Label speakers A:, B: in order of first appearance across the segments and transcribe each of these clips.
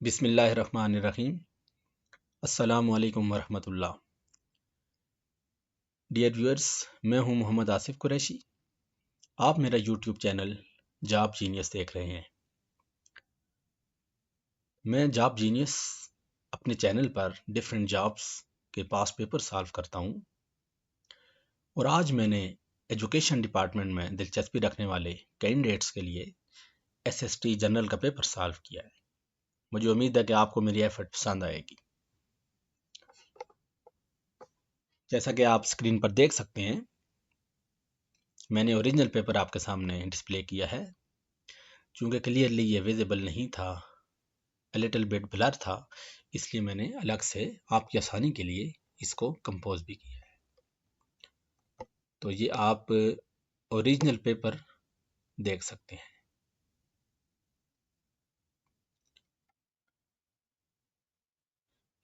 A: बिस्मिल्लाहिर्रहमानिर्रहीम। अस्सलामु अलैकुम वरहमतुल्लाह। डियर व्यूअर्स, मैं हूं मोहम्मद आसिफ कुरैशी। आप मेरा यूट्यूब चैनल जॉब जीनियस देख रहे हैं। मैं जॉब जीनियस अपने चैनल पर डिफरेंट जॉब्स के पास पेपर सॉल्व करता हूं और आज मैंने एजुकेशन डिपार्टमेंट में दिलचस्पी रखने वाले कैंडिडेट्स के लिए एसएसटी जनरल का पेपर सॉल्व किया है। मुझे उम्मीद है कि आपको मेरी एफर्ट पसंद आएगी। जैसा कि आप स्क्रीन पर देख सकते हैं, मैंने ओरिजिनल पेपर आपके सामने डिस्प्ले किया है। चूँकि क्लियरली ये विजिबल नहीं था, लिटिल बिट ब्लर था, इसलिए मैंने अलग से आपकी आसानी के लिए इसको कंपोज भी किया है। तो ये आप ओरिजिनल पेपर देख सकते हैं।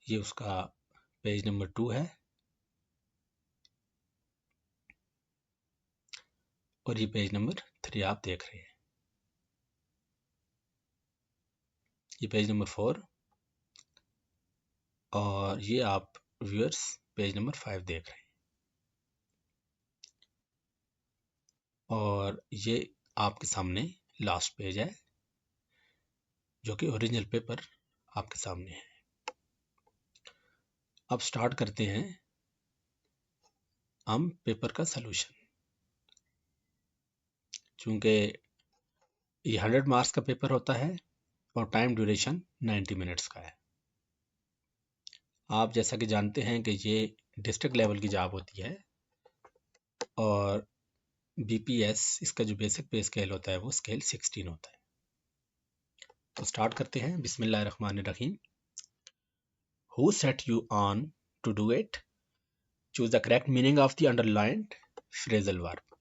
A: ये उसका पेज नंबर 2 है और ये पेज नंबर 3 आप देख रहे हैं। ये पेज नंबर 4 और ये आप व्यूअर्स पेज नंबर 5 देख रहे हैं। और ये आपके सामने लास्ट पेज है जो कि ओरिजिनल पेपर आपके सामने है। अब स्टार्ट करते हैं हम पेपर का सलूशन। चूँकि ये 100 मार्क्स का पेपर होता है और टाइम ड्यूरेशन 90 मिनट्स का है। आप जैसा कि जानते हैं कि ये डिस्ट्रिक्ट लेवल की जॉब होती है और बीपीएस इसका जो बेसिक पे स्केल होता है वो स्केल 16 होता है। तो स्टार्ट करते हैं। बिस्मिल्लाहिर्रहमानिर्रहीम। Who set you on to do it? Choose the correct meaning of the underlined phrasal verb.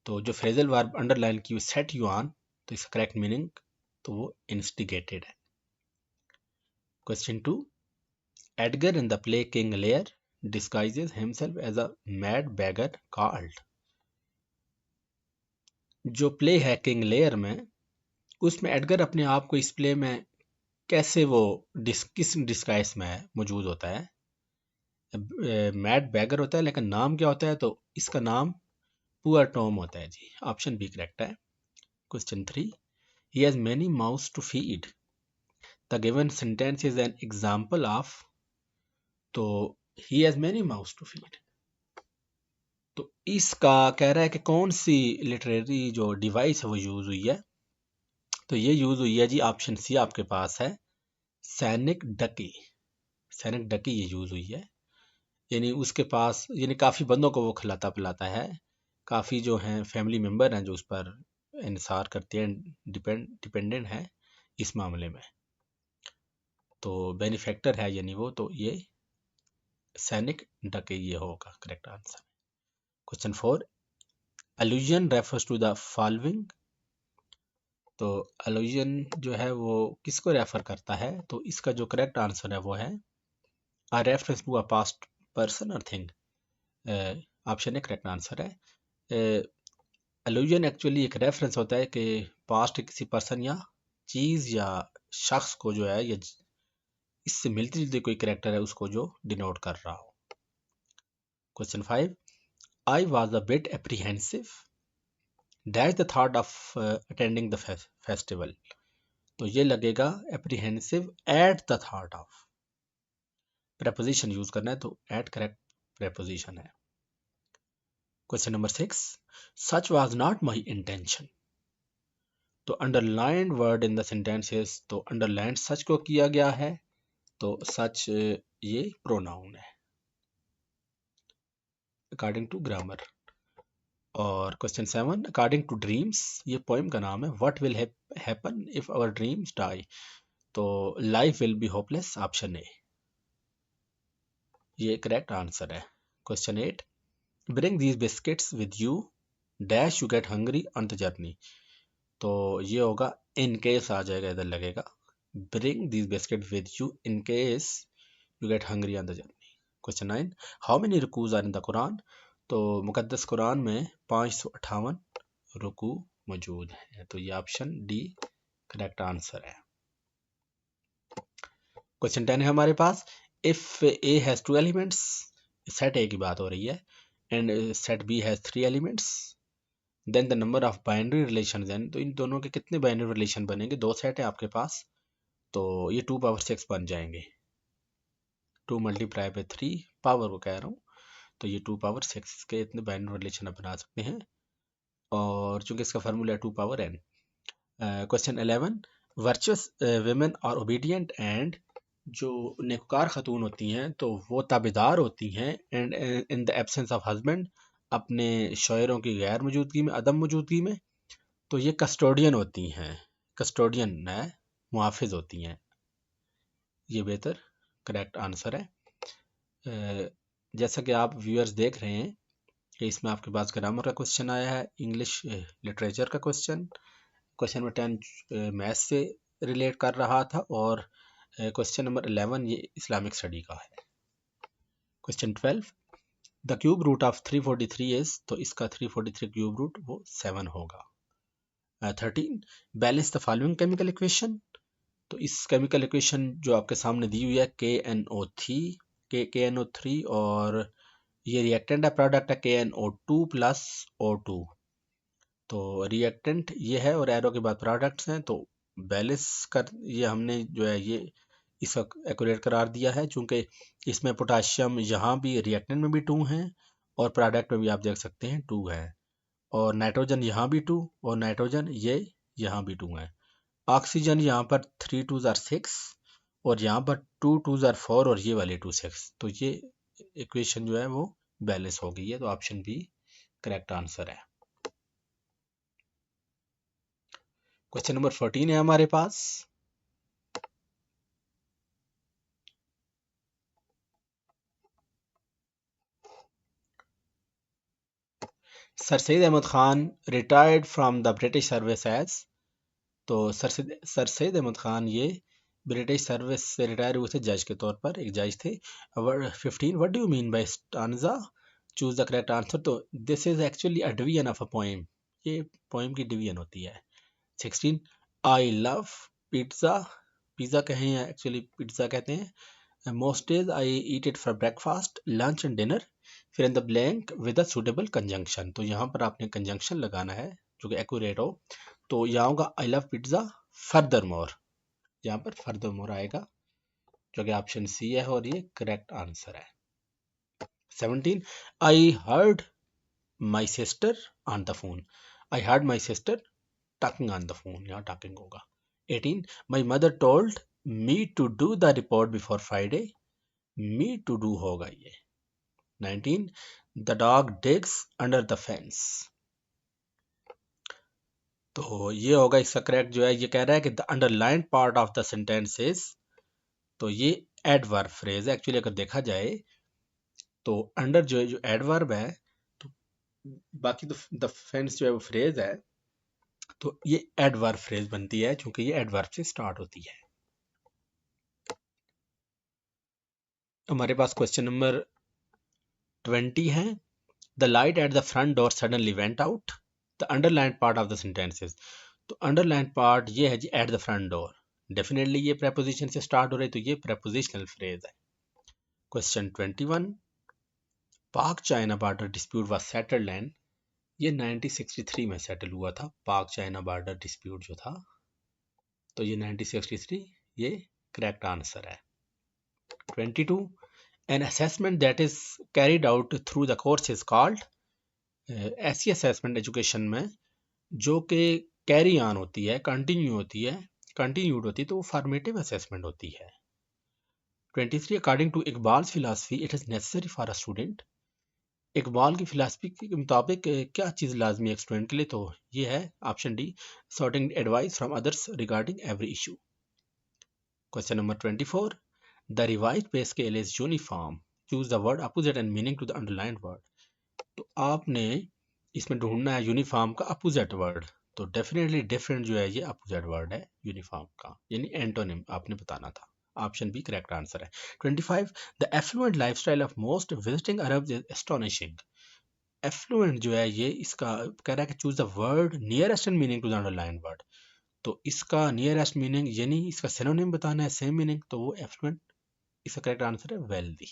A: तो जो फ्रेजल वर्ब अंडरलाइन की सेट यू ऑन, तो इसका करेक्ट मीनिंग तो वो इंस्टिगेटेड है। Question 2, Edgar in the play King Lear disguises himself as a mad beggar called। जो play है किंग लेयर में, उसमें एडगर अपने आप को इस प्ले में कैसे वो किस डिस्गाइस में मौजूद होता है? मैड बैगर होता है, लेकिन नाम क्या होता है? तो इसका नाम पुअर टॉम होता है जी। ऑप्शन बी करेक्ट है। Question 3, he has many mouths to feed। the given sentence is an example of। तो he has many mouths to feed, तो इसका कह रहा है कि कौन सी लिटरेरी जो डिवाइस है वो यूज हुई है। तो ये यूज हुई है जी, ऑप्शन सी आपके पास है, सैनिक डकी। सैनिक डकी ये यूज हुई है। यानी उसके पास यानी काफ़ी बंदों को वो खिलाता पिलाता है। काफ़ी जो हैं फैमिली मेम्बर हैं जो उस पर इंसार करते हैं, डिपेंडेंट हैं इस मामले में। तो बेनिफैक्टर है यानी वो, तो ये सैनिक डके ये होगा correct answer. Question 4, allusion refers to the following। तो allusion जो है वो किसको रेफर करता है? तो इसका जो करेक्ट आंसर है वो है a reference to a past person or thing। Option A correct answer है। allusion एक्चुअली एक रेफरेंस होता है कि पास्ट किसी पर्सन या चीज या शख्स को जो है या इससे मिलती जुलती कोई करेक्टर है उसको जो डिनोट कर रहा हो। Question 5, I was a bit apprehensive dash the thought of attending the festival। तो ये लगेगा apprehensive at the thought of। preposition use करना है तो at करेक्ट preposition है। Question number 6, such was not my intention। तो underlined word in the sentences, तो underlined such को किया गया है, तो सच ये प्रोनाउन है अकॉर्डिंग टू ग्रामर। और क्वेश्चन 7, अकॉर्डिंग टू ड्रीम्स, ये पोएम का नाम है। What will happen if our dreams die? तो life will be hopeless, option A ये करेक्ट आंसर है। Question 8, bring these biscuits with you dash you get hungry on the journey. तो ये होगा इन केस आ जाएगा, इधर लगेगा bring these biscuit with you in case you get hungry on the journey. Question 9, how many रुकूज are in the Quran? तो मुकद्दस कुरान में 558 रुकू मौजूद हैं, तो ये ऑप्शन डी करेक्ट आंसर है। क्वेश्चन 10 है हमारे पास, if A has two elements, set A की बात हो रही है, and set B has three elements, then the number of binary relation, then तो इन दोनों के कितने बाइनरी रिलेशन बनेंगे? दो सेट है आपके पास, तो ये 2 पावर 6 बन जाएंगे। 2 मल्टीप्लाई बाई 3 पावर को कह रहा हूँ, तो ये 2 पावर 6 के इतने बाइनरी रिलेशन आप बना सकते हैं, और चूंकि इसका फार्मूला है 2 power n। Question 11, virtuous women और ओबीडियंट एंड, जो नेककार खातून होती हैं तो वो ताबेदार होती हैं, and in the absence of husband, अपने शोहरों की गैर मौजूदगी में, अदम मौजूदगी में, तो ये कस्टोडियन होती हैं। कस्टोडियन है, मुहाफिज होती हैं। ये बेहतर करेक्ट आंसर है। जैसा कि आप व्यूअर्स देख रहे हैं कि इसमें आपके पास ग्रामर का क्वेश्चन आया है, इंग्लिश लिटरेचर का क्वेश्चन, क्वेश्चन नंबर 10 मैथ्स से रिलेट कर रहा था, और क्वेश्चन नंबर 11 ये इस्लामिक स्टडी का है। Question 12, the cube root of 343 is, तो इसका 343 क्यूब रूट वो 7 होगा। 13, balance the following chemical equation, तो इस केमिकल इक्वेशन जो आपके सामने दी हुई है KNO3, और ये रिएक्टेंट है, प्रोडक्ट है KNO2 प्लस O2, तो रिएक्टेंट ये है और एरो के बाद प्रोडक्ट्स हैं, तो बैलेंस कर ये हमने जो है ये इसका एक्यूरेट करार दिया है, चूंकि इसमें पोटाशियम यहाँ भी रिएक्टेंट में भी 2 हैं, और प्रोडक्ट में भी आप देख सकते हैं 2 है, और नाइट्रोजन यहाँ भी 2, और नाइट्रोजन ये यहाँ भी 2 है। ऑक्सीजन यहाँ पर 3 2 आर 6, और यहाँ पर 2 2 आर 4, और ये वाले 2 6, तो ये इक्वेशन जो है वो बैलेंस हो गई है, तो ऑप्शन बी करेक्ट आंसर है। क्वेश्चन नंबर 14 है हमारे पास, sir Syed Ahmad Khan retired from the British service as, तो सर सैयद अहमद खान ये ब्रिटिश सर्विस से रिटायर हुए थे जज के तौर पर, एक जज थे। 15, what do you mean by stanza, choose the correct answer, तो this is actually a division of a poem, ये पोएम की डिवीजन होती है। 16, आई लव पिज्ज़ा, पिज़्ज़ा कहें या एक्चुअली पिज्ज़ा कहते हैं, most days I eat it for breakfast, lunch and dinner, फिर in the blank with a suitable conjunction, तो यहाँ पर आपने कंजंक्शन लगाना है जो कि एक्यूरेट हो, तो यहाँ होगा I love pizza further more, यहाँ पर फर्दर मोर आएगा जो कि ऑप्शन सी है, और ये करेक्ट आंसर है। 17, I heard my sister on the phone, I heard my sister talking on the phone, यहाँ टॉकिंग होगा। 18, my mother told me to do the report before Friday, me to do होगा ये। 19, the dog digs under the fence, तो ये होगा इसका correct जो है, ये कह रहा है कि the underline part of the sentence is, तो ये एडवर्ब फ्रेज है एक्चुअली, अगर देखा जाए तो अंडर जो है जो एडवर्ब है, तो बाकी तो द फेंस जो है वो फ्रेज है, तो ये एडवर्ब फ्रेज बनती है क्योंकि ये एडवर्ब से स्टार्ट होती है। हमारे पास क्वेश्चन नंबर 20 है, the light at the front door suddenly went out, the underline part of the sentences, तो अंडरलाइन पार्ट ये है जी at the front door, definitely ये प्रेपोजिशन से स्टार्ट हो रही है, तो ये प्रेपोजिशनल फ्रेज है। क्वेश्चन 21, पाक China border dispute was settled and, ये 1963 में सेटल हुआ था, पाक चाइना बॉर्डर डिस्प्यूट जो था, तो ये 1963 ये करेक्ट आंसर है। 22, an assessment that is carried out through the course is called, ऐसी असेसमेंट एजुकेशन में जो कि कैरी ऑन होती है, कंटिन्यू होती है, कंटिन्यूड होती है, तो वो फॉर्मेटिव असेसमेंट होती है। 23, according to Iqbal's philosophy it is necessary for a student, Iqbal की फिलासफी के मुताबिक क्या चीज़ लाजमी है एक स्टूडेंट के लिए, तो ये है option D, sorting advice from others regarding every issue. Question number 24, the revise pay scale is uniform, choose the word opposite and meaning to the underlined word, तो आपने इसमें ढूंढना है यूनिफॉर्म का अपोजिट वर्ड, तो डेफिनेटली डिफरेंट जो है ये अपोजिट वर्ड है यूनिफॉर्म का, यानी एंटोनिम आपने बताना था, ऑप्शन बी करेक्ट आंसर है। 25, the affluent lifestyle of most visiting Arabs is astonishing, affluent जो है ये इसका कह रहा है कि choose the word nearest in meaning to the underline word, तो इसका नियरेस्ट मीनिंग यानी इसका सिनोनिम बताना है, सेम मीनिंग, तो वो एफ्लुएंट, इसका करेक्ट आंसर है वेल्दी।